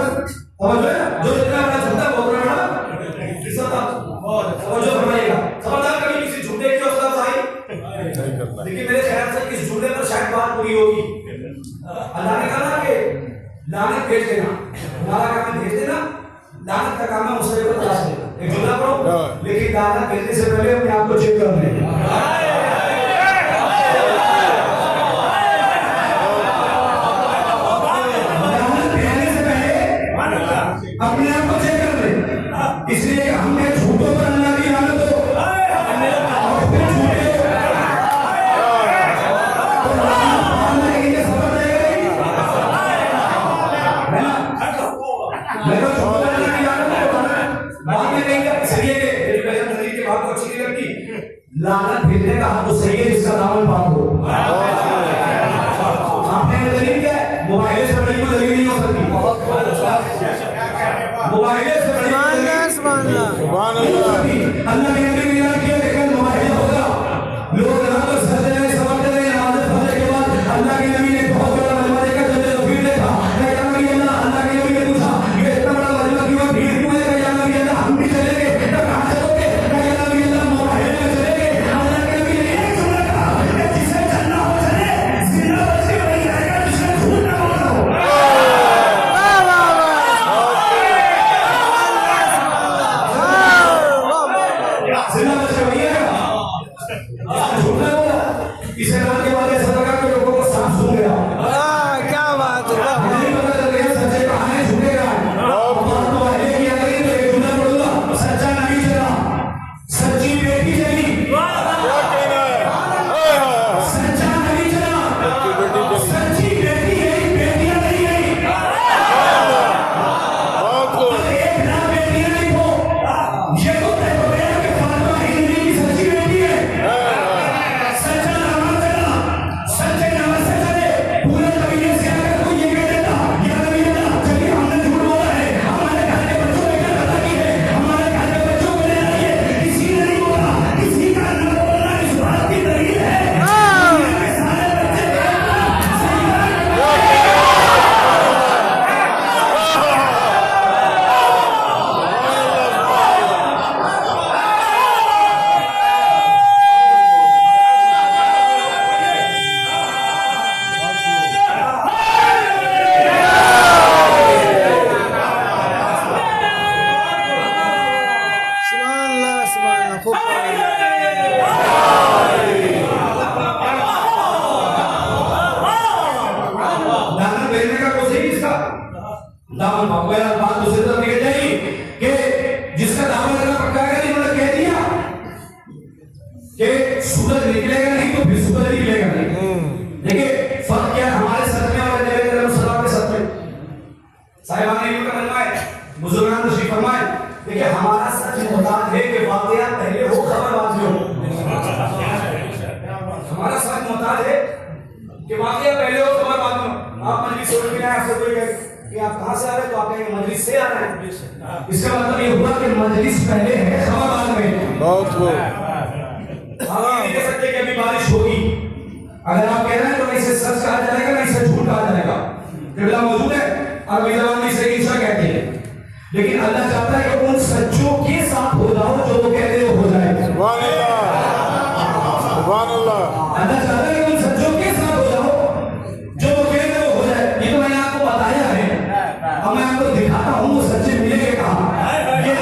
समझ में, जो इतना बड़ा झूठा बोल रहा है ना, किस्सा था, समझो फरमाइएगा। खबरदार कभी किसी झूठे की हौसलाअफजाई नहीं करना। देखिए मेरे ख्याल से इस झूठे पर शायद बात पूरी होगी। अल्लाह ने कहा कि लानत भेज देना, हमारा काम है भेज देना, लानत का काम है मुझसे को तलाश देना। एक जुमला पढ़ो, लेकिन लानत भेजने से पहले अपने आप को चेक कर लेना। अपने आप को चेक कर ले, इसलिए हमने झूठों पर अल्लाह की लानत हो, और फिर झूठे हो तो लानत लगेगी, सबर लगेगी, है ना? मैं तो झूठों पर अल्लाह की लानत हो, बात में नहीं कर, इसलिए मेरी बहन नबी की बात अच्छी नहीं लगती। लानत भेजने का हाथ तो सही है जिसका दामन पाक हो। आपने दलील क्या है, मोबाइल से बड़ी कोई दलील नहीं हो सकती, मोबाइल से बड़ी सुभान अल्लाह। अल्लाह ने नबी ने ऐलान किया लेकिन मोबाइल होगा, लोग रात को सजदे में समझते रहे, नमाज फजर के बाद अल्लाह के नबी ने बहुत बड़ा मजमा देखा, जब तफसीर देखा, या नबी अल्लाह, अल्लाह के नबी ने पूछा ये इतना बड़ा मजमा क्यों है, भीड़ क्यों है, या नबी अल्लाह हम भी चलेंगे, तो कहां चलोगे, या नबी अल्लाह मोबाइल में चलेंगे। अल्लाह के नबी ने एक जुमला कहा कि जिसे चलना हो चले, जिंदा बचे वही रहेगा, जिसने झूठ ना बोला हो। जिंदा बचे वही रहेगा, जिसने झूठ ना बोला। इस ऐलान के बाद ऐसा लगा कि लोगों को सांस सूख गया।
क्या बात है,
नहीं पता चल गया सच्चे कहां है, झूठे कहां है। और तो अहले की आ गई तो एक जुमला पढ़ूंगा, सच्चा नहीं चला, सच्ची बेटी चली। सच्चा नहीं चला, सच्ची बेटी गई, बेटियां नहीं गई। और एक ना बेटियां नहीं हो, ये तो तय हो गया कि फातिमा हिंदी की सच्ची बेटी है। सच्चा नमाज चला, सच्चे नमाज से चले, पूरे कबीले से आकर कोई ये कह देता या नबी अल्लाह चलिए हमने झूठ बोला है, हमारे घर के बच्चों ने गलती की है, हमारे घर के बच्चों को ले आइए, किसी ने नहीं बोला, किसी का न बोलना इस बात की दलील है। दुनिया के सारे बच्चे
सुभान अल्लाह खूब
लानत भेजने का कोई सही इसका दामन पकड़ा, बात दूसरी तरफ निकल जाएगी कि जिसका दामन लगा पक्का है, इन्होंने कह दिया कि सूरज निकलेगा नहीं तो फिर सूरज निकलेगा नहीं। देखिए फर्क क्या है हमारे सच में और नबी करीम सल्लल्लाहु अलैहि वसल्लम के सच में। साहिबान ने यूं फरमाया, बुजुर्गान ने तशरीफ फरमाए, देखिए हमारा सच मुताद है कि वाकया पहले हो खबर बाद में हो। हमारा सच मुताद है कि वाकया पहले हो खबर बाद में। आप मजलिस छोड़ के आए, आपसे कोई कहे कि आप कहां से आ रहे हैं, तो आप कहेंगे मजलिस से आ रहे हैं। इसका मतलब ये हुआ कि मजलिस पहले है, खबर बाद में।
बहुत खूब।
हम ये नहीं कह सकते कि अभी बारिश होगी। अगर आप कह रहे हैं तो इसे सच कहा जाएगा ना इसे झूठ कहा जाएगा। किबला मौजूद है, अरबी ज़बान में इसे ईशा कहते हैं, लेकिन अल्लाह चाहता है कि उन सच्चों के साथ हो जाओ जो वो कहते हो जाए।
सुभान अल्लाह, सुभान अल्लाह।
अल्लाह चाहता है कि उन सच्चों के साथ हो जाओ जो वो कहते हो जाए। ये तो मैंने आपको बताया है, अब मैं आपको दिखाता हूँ वो सच्चे मिलेंगे कहाँ। ये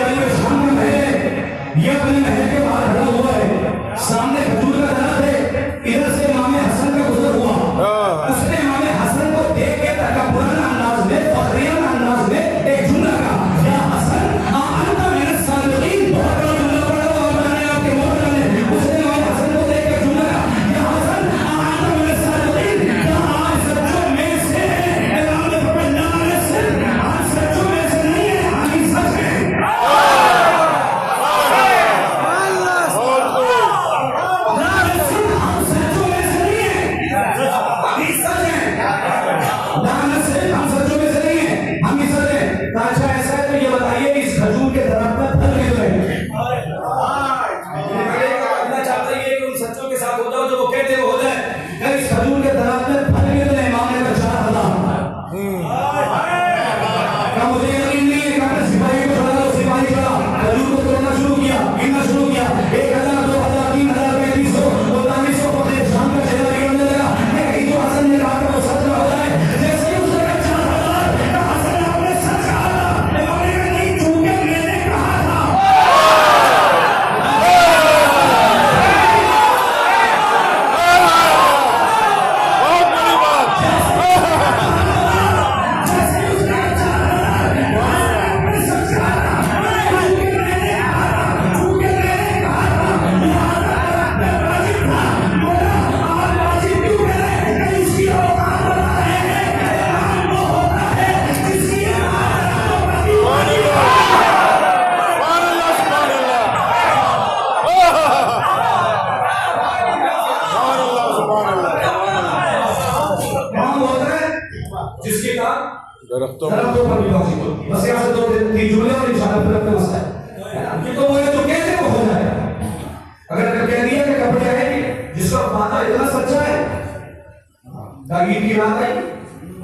की बात आई,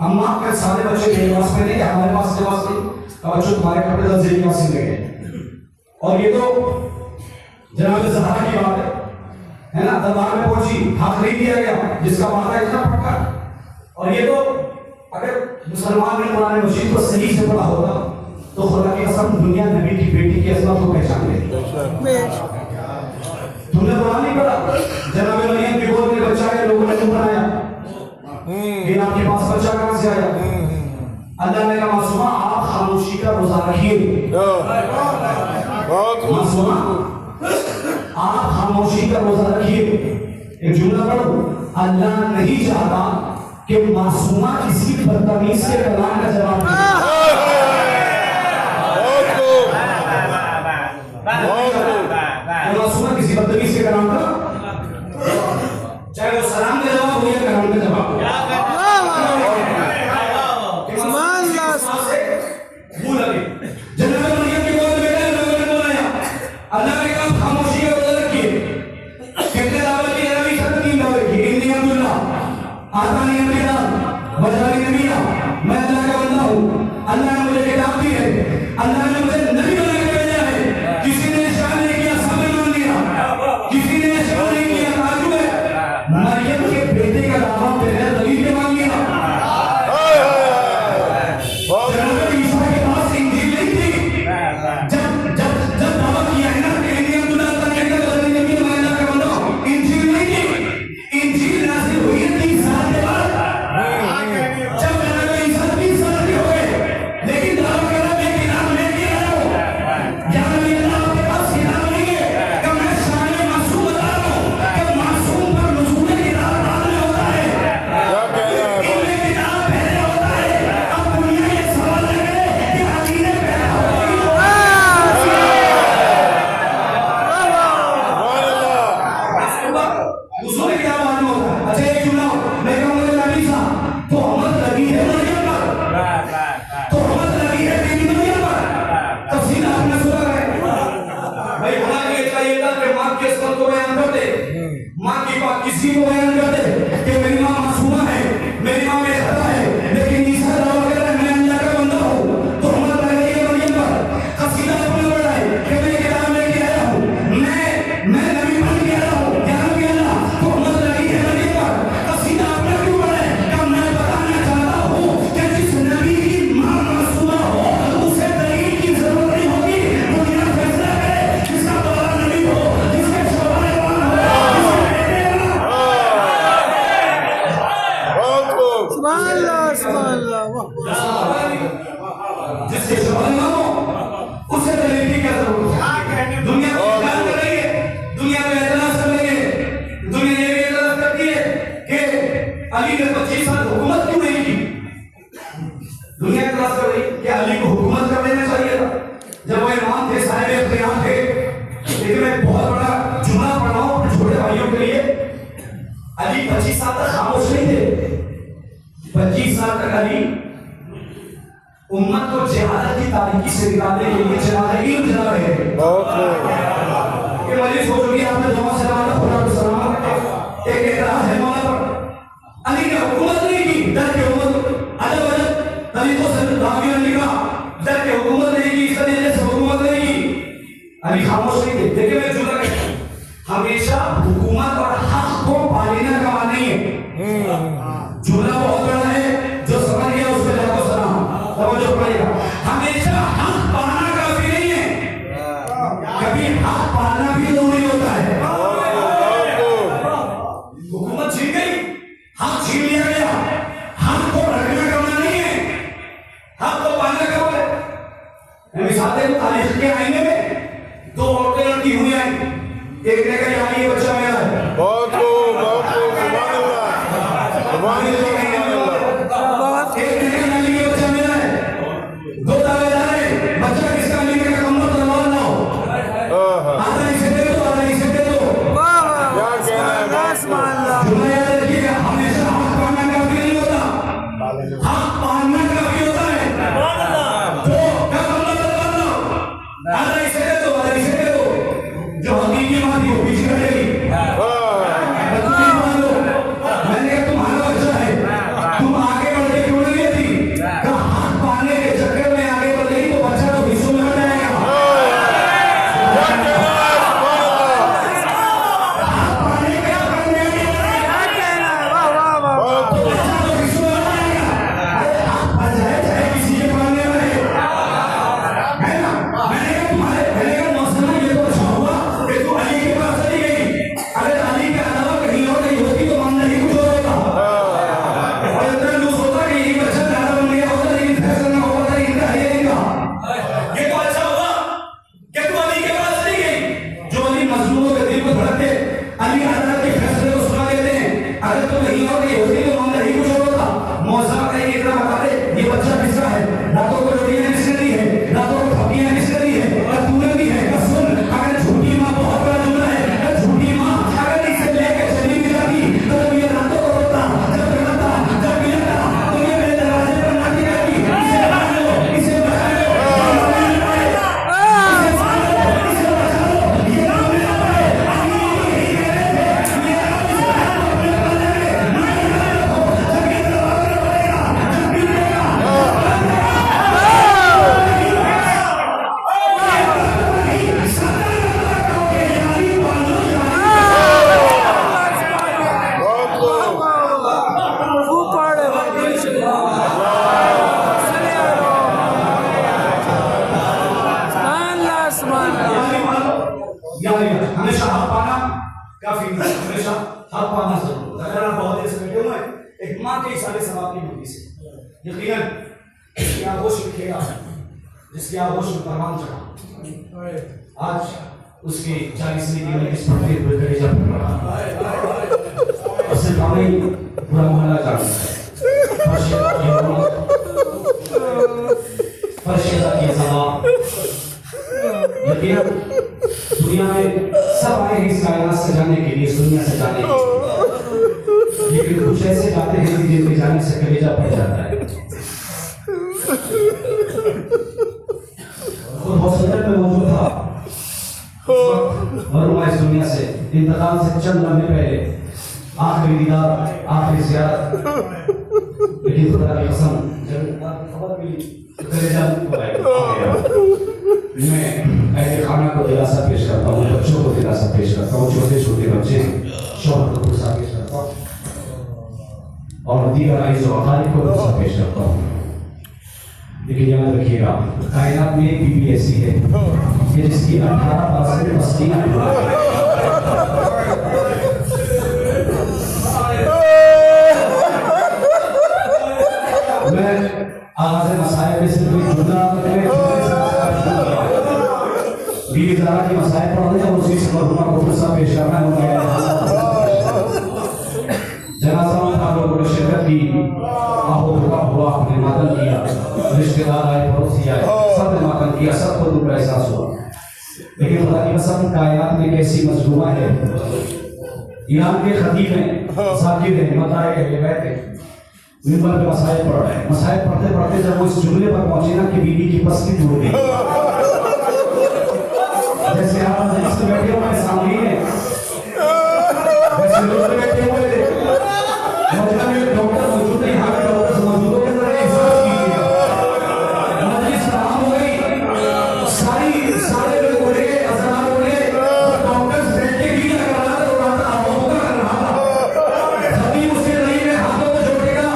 अम्मा के सारे बच्चे मेरे पास में नहीं, हमारे पास लिबास नहीं, अब बच्चों तुम्हारे कपड़े दर्जे के पास लगे। और ये तो जनाब ज़हरा की बात है ना, दरबार में पहुंची, हाथ नहीं दिया गया, जिसका माथा इतना पक्का। और ये तो अगर मुसलमान ने कुरान मजीद को सही से पढ़ा होता तो खुदा की कसम दुनिया नबी की बेटी की अजमत को पहचान लेती। तुमने कुरान नहीं पढ़ा, जनाब मरियम की गोद में बच्चा है, लोगों ने क्यों बनाया, फिर आपके पास बच्चा कहां से आया? अल्लाह ने कहा मासूमा आप खामोशी का रोजा रखिए, मासूमा आप खामोशी का रोजा रखिए। एक जुमला पढ़ो, अल्लाह नहीं चाहता कि मासूमा किसी बदतमीज के कलाम का जवाब दे। मासूमा किसी बदतमीज के कलाम का, चाहे वो सलाम का जवाब हो या कलाम का जवाब, भूल लगे। जन्नत मरियम की गोद में गए, लोगों ने बोला अल्लाह ने कहा खामोशी का रोजा रखिए। कितने दावत की नबी सत्ती दावत की, इन्नी अब्दुल्लाह आतानी अमीना वजानी नबीना, मैं अल्लाह का बंदा हूँ, अल्लाह ने मुझे किताब दी है, अल्लाह ने मुझे नबी बना के भेजा है। किसी ने शान नहीं किया, साबित मान लिया, किसी ने शान नहीं किया, ताजुब है। मरियम के बेटे का दावा बगैर दलील के मान लिया। किसी को बयान करते कि मेरी माँ मासूमा है, मेरी माँ बेखता है, लेकिन ईसा दावा कर रहा है मैं अल्लाह का बंदा हूँ, तो हम लग रही है मरियम पर कसीदा अपने बढ़ा है कि मैं किताब लेके आया हूँ, मैं नबी बन के आया हूँ, क्या नबी अल्लाह, तो हम लग रही है मरियम पर कसीदा अपने क्यों बढ़ा है? कि मैं बताना चाहता हूँ कि जिस नबी की माँ मासूमा हो उसे दलील की जरूरत नहीं होगी, दुनिया फैसला करे जिसका बाबा नबी हो, जिसके शोहर जिसके शोहर ना हो उसे दलील की क्या जरूरत है? दुनिया को इस्तेमाल कर रही है, दुनिया में एतराज कर रही है, दुनिया ये भी एतराज करती है कि अली ने 25 साल हुकूमत क्यों नहीं की? दुनिया एतराज कर रही है कि अली को हुकूमत कर देना चाहिए था, जब वो इमाम थे, साहिब इख्तियार थे। लेकिन मैं बहुत बड़ा जुमला पढ़ रहा हूँ छोटे भाइयों के लिए, अली 25 साल तक खामोश नहीं थे। 25 साल तक अली उम्मत को जिहाद की तारीकी से निकालने के लिए चला रहे हैं। ये मजीद सोच लिया आपने दुआ से मांगा, खुदा को सलाम करके एक एतराज है मौला पर, अली ने हुकूमत नहीं की, डर के हुकूमत अदब अदब तरीकों से रावी ने लिखा, डर के हुकूमत नहीं की, इस तरीके से हुकूमत नहीं की। अली खामोश नहीं थे। देखिए मैं जुमला कहता हूं, हमेशा हुकूमत और हक को पालना का मान नहीं है। जुमला बहुत बड़ा है, जो समझ गया उसको जाको सलाम, जो पड़ेगा। हमेशा हक पाना काफी नहीं है, कभी हक पाना भी जरूरी होता है। हुकूमत छीन गई, हक छीन लिया गया, हक को रखना करना नहीं है, हक को पाना करो है। मिसाल देखो, तारीख के आईने में 2 औरतें लड़की हुई आई, एक ने कहा यार ये बच्चा मेरा है,
बहुत खूब, सुभान अल्लाह, सुभान अल्लाह।
एक ने कहा ये बच्चा मेरा है, 2 दावेदार हैं, बच्चा किसका लेके का कमर तलवार ना हो, आधा इसे दे दो, आधा इसे दे दो।
क्या कहना है?
जुमला याद रखिएगा, हमेशा हक पाना काफी नहीं होता, हक पाना काफी होता है। तो क्या कमर तलवार ना हो, आधा इसे दे दो, आधा इसे दे दो। जो हकीकी बात है वो पीछे रहेगी। मैंने कहा तुम्हारा बच्चा है, हमेशा हक पाना काफी नहीं, हमेशा हक पाना जरूर। अगर आप बहुत देर से बैठे हुए हैं, एक माँ के इशारे से आपकी मर्जी से यकीनन जिसकी आगोश में खेला, जिसकी आगोश में परवान चढ़ा, आज उसके 40वीं की मजलिस पढ़ते हुए कलेजा फट रहा और सिर्फ हमें पूरा मोहल्ला जानता है। फर्शेदा की जवाब यकीनन दुनिया में सब आए हैं इस कायनात से जाने के लिए, इस दुनिया से जाने के लिए, लेकिन कुछ ऐसे जाते हैं जिनके जाने से कलेजा फट जाता है। और हॉस्पिटल में मौजूद था मरहुमा इस दुनिया से इंतकाल से चंद लम्हे पहले, आखिरी दीदार, आखिरी ज़ियारत, लेकिन खुदा की कसम जब खबर मिली तो कलेजा को आ गया। मैं अहले खाना को दिलासा पेश करता हूँ, बच्चों को दिलासा पेश करता हूँ, छोटे छोटे बच्चे शौहर को दिलासा पेश करता हूँ और दीगर आइज़ व अक़ारिब को दिलासा पेश करता हूँ। लेकिन याद रखिएगा, कायनात में एक बीवी ऐसी है कि जिसकी 18% मस्तियाँ मैं आगाज़ मसाइल में सिर्फ एक जुमला बीवी ज़रा की मसाइल पढ़ने और उसी से मरहुमा को किस्सा पेश करना है। जनाज़ा में आप लोगों ने शिरकत की, आहो धोखा हुआ, आपने मातम किया, रिश्तेदार आए, पड़ोसी आए, सबने मातम किया, सबको दुख का एहसास हुआ। लेकिन खुदा की कसम कायनात में कैसी मजलूमा है। ईरान के खतीब हैं, साकिब हैं, मदाए अहले बैत हैं, मिंबर पे मसाइल पढ़ रहे हैं। मसाइल पढ़ते पढ़ते जब वो इस जुमले पर पहुंचे ना कि बीवी की पसली टूट गई, जैसे आप मजलिस में बैठे हुए सामने हैं, वैसे लोग बैठे हुए थे, मौजूदा में डॉक्टर मौजूद है, यहाँ पे डॉक्टर मौजूद हो, जरा एहसास कीजिएगा। मजलिस खराब हो गई, सारे लोग बोले, असरार बोले, डॉक्टर बैठे भी ना कर रहा था, होगा कर रहा था। खतीब उसे नहीं में हाथों को जोड़ेगा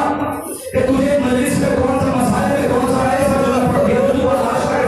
कि तुझे मजलिस में कौन सा मसाइल में कौन सा है, सब जो पढ़ दिया, तू बर्दाश्त करे।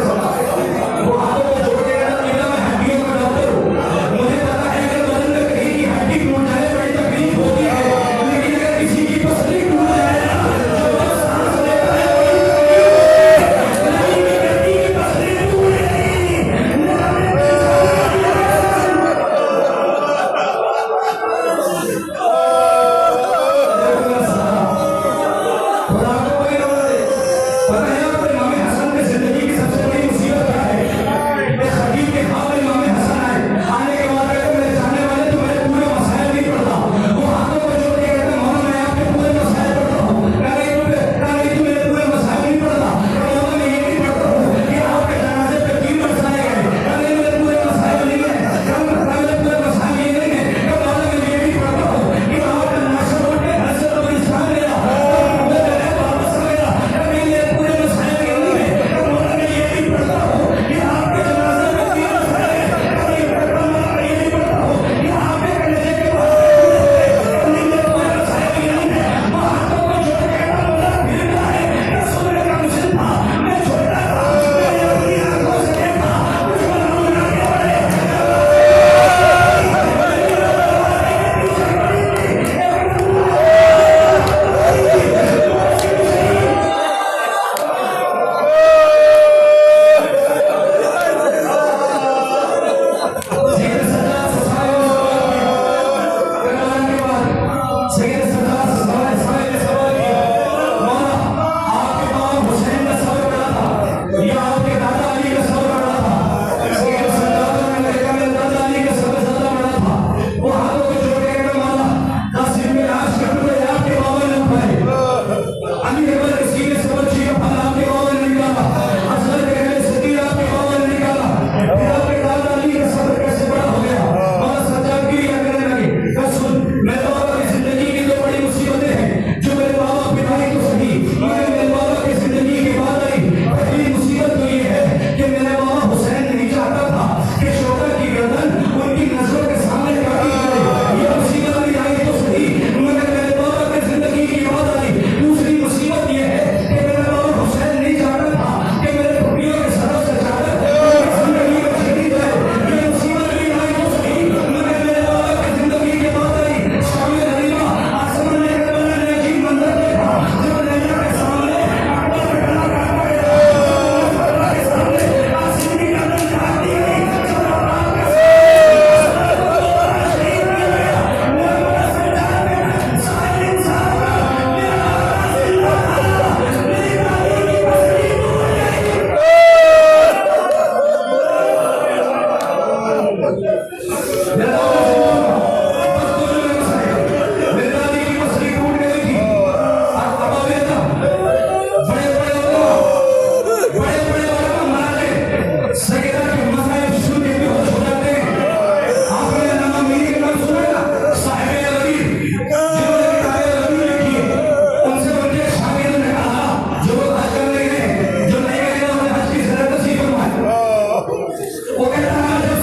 मेरे दादी की मछली टूट गई थी और पापा भी था बड़े बड़े मना ले सगीरा के मसाइल शुरू के बेहोश हो जाते हैं आपने नाम मेरी का नाम सुना ना साहिब अली जिन्होंने किताबें रबी लिखी है उनसे उनके शागिर्द ने कहा जो लोग हज करने गए जो नहीं गए उन्हें हज की ज़रूरत नसीब फरमाए वो कहता है